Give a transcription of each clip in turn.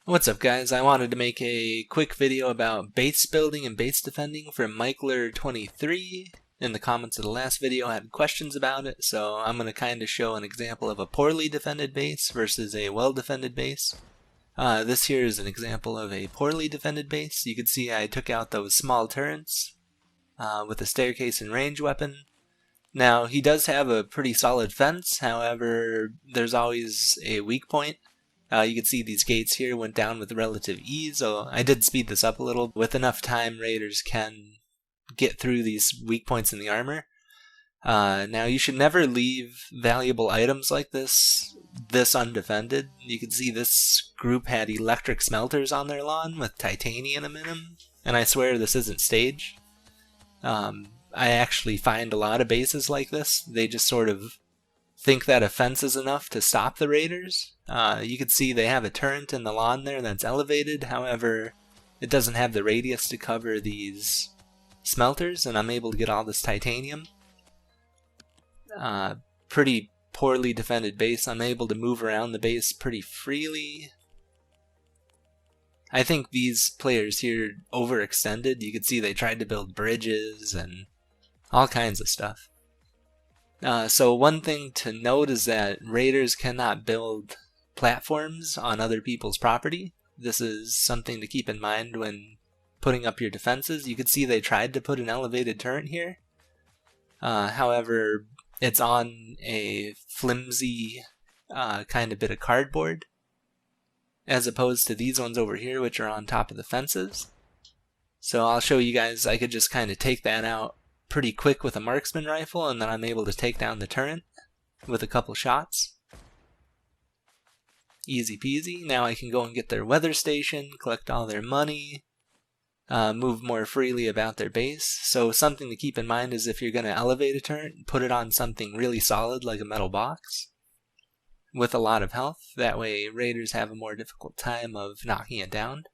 What's up guys, I wanted to make a quick video about base building and base defending from Michler23. In the comments of the last video I had questions about it, so I'm going to kind of show an example of a poorly defended base versus a well defended base. This here is an example of a poorly defended base. You can see I took out those small turrets with a staircase and range weapon. Now he does have a pretty solid fence, however there's always a weak point. You can see these gates here went down with relative ease, so I did speed this up a little. With enough time, raiders can get through these weak points in the armor. Now you should never leave valuable items like this undefended. You can see this group had electric smelters on their lawn with titanium in them, and I swear this isn't staged. I actually find a lot of bases like this. They just sort of think that a fence is enough to stop the raiders. You can see they have a turret in the lawn there that's elevated, however it doesn't have the radius to cover these smelters, and I'm able to get all this titanium. Pretty poorly defended base. I'm able to move around the base pretty freely. I think these players here overextended. You can see they tried to build bridges and all kinds of stuff. So one thing to note is that raiders cannot build platforms on other people's property. This is something to keep in mind when putting up your defenses. You can see they tried to put an elevated turret here. However, it's on a flimsy kind of bit of cardboard, as opposed to these ones over here, which are on top of the fences. So I'll show you guys, I could just kind of take that out pretty quick with a marksman rifle, and then I'm able to take down the turret with a couple shots. Easy peasy. Now I can go and get their weather station, collect all their money, move more freely about their base. So something to keep in mind is if you're going to elevate a turret, put it on something really solid like a metal box with a lot of health. That way raiders have a more difficult time of knocking it down.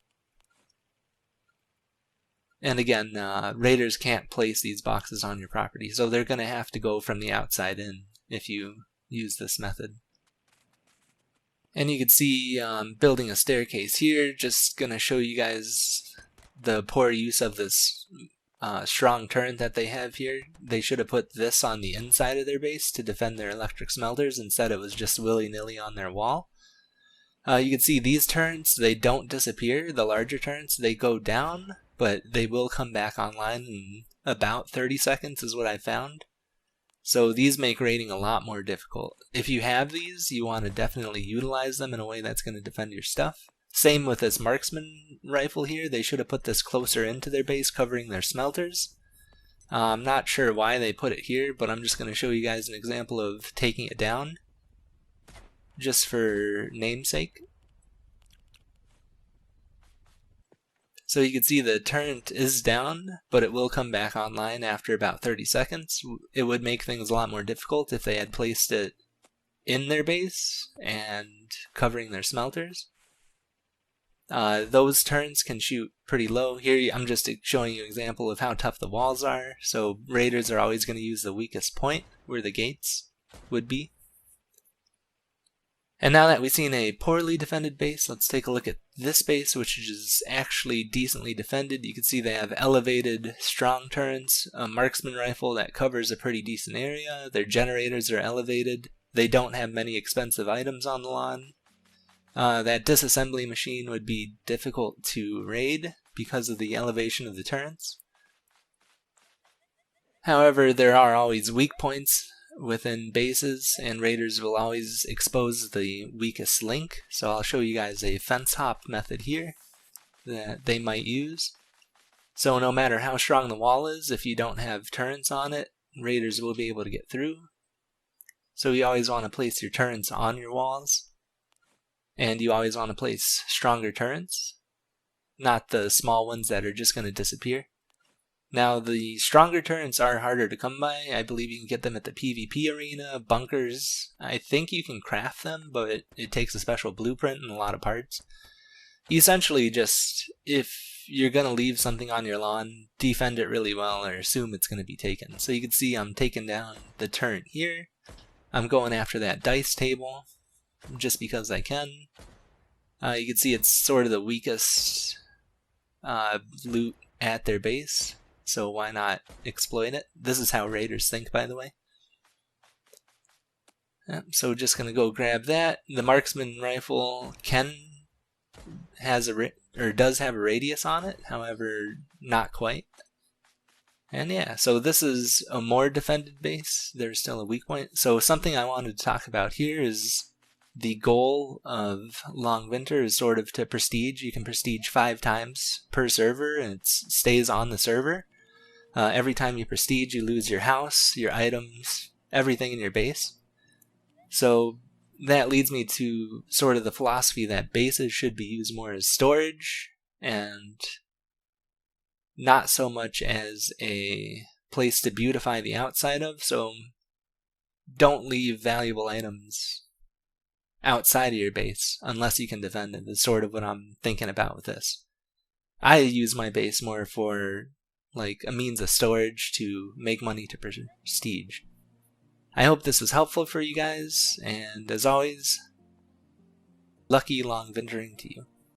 And again, raiders can't place these boxes on your property, so they're going to have to go from the outside in if you use this method. And you can see building a staircase here, just going to show you guys the poor use of this strong turret that they have here. They should have put this on the inside of their base to defend their electric smelters. Instead it was just willy-nilly on their wall. You can see these turrets, they don't disappear. The larger turrets, they go down, but they will come back online in about 30 seconds is what I found. So these make raiding a lot more difficult. If you have these, you want to definitely utilize them in a way that's going to defend your stuff. Same with this marksman rifle here. They should have put this closer into their base, covering their smelters. I'm not sure why they put it here, but I'm just going to show you guys an example of taking it down, just for namesake. So you can see the turret is down, but it will come back online after about 30 seconds. It would make things a lot more difficult if they had placed it in their base and covering their smelters. Those turrets can shoot pretty low. Here I'm just showing you an example of how tough the walls are. So raiders are always going to use the weakest point where the gates would be. And now that we've seen a poorly defended base, let's take a look at this base, which is actually decently defended. You can see they have elevated strong turrets, a marksman rifle that covers a pretty decent area. Their generators are elevated. They don't have many expensive items on the lawn. That disassembly machine would be difficult to raid because of the elevation of the turrets. However, there are always weak points within bases, and raiders will always expose the weakest link. So I'll show you guys a fence hop method here that they might use. So no matter how strong the wall is, if you don't have turrets on it, raiders will be able to get through. So you always want to place your turrets on your walls, and you always want to place stronger turrets, not the small ones that are just going to disappear. Now the stronger turrets are harder to come by. I believe you can get them at the PvP arena, bunkers. I think you can craft them, but it takes a special blueprint and a lot of parts. Essentially just, if you're going to leave something on your lawn, defend it really well or assume it's going to be taken. So you can see I'm taking down the turret here. I'm going after that dice table just because I can. You can see it's sort of the weakest loot at their base, so why not exploit it? This is how raiders think, by the way. So just gonna go grab that. The marksman rifle does have a radius on it, however, not quite. And yeah, so this is a more defended base. There's still a weak point. So something I wanted to talk about here is the goal of Longvinter is sort of to prestige. You can prestige 5 times per server, and it stays on the server. Every time you prestige, you lose your house, your items, everything in your base. So that leads me to sort of the philosophy that bases should be used more as storage and not so much as a place to beautify the outside of. So don't leave valuable items outside of your base unless you can defend it, is sort of what I'm thinking about with this. I use my base more for like a means of storage to make money to prestige. I hope this was helpful for you guys, and as always, lucky long wintering to you.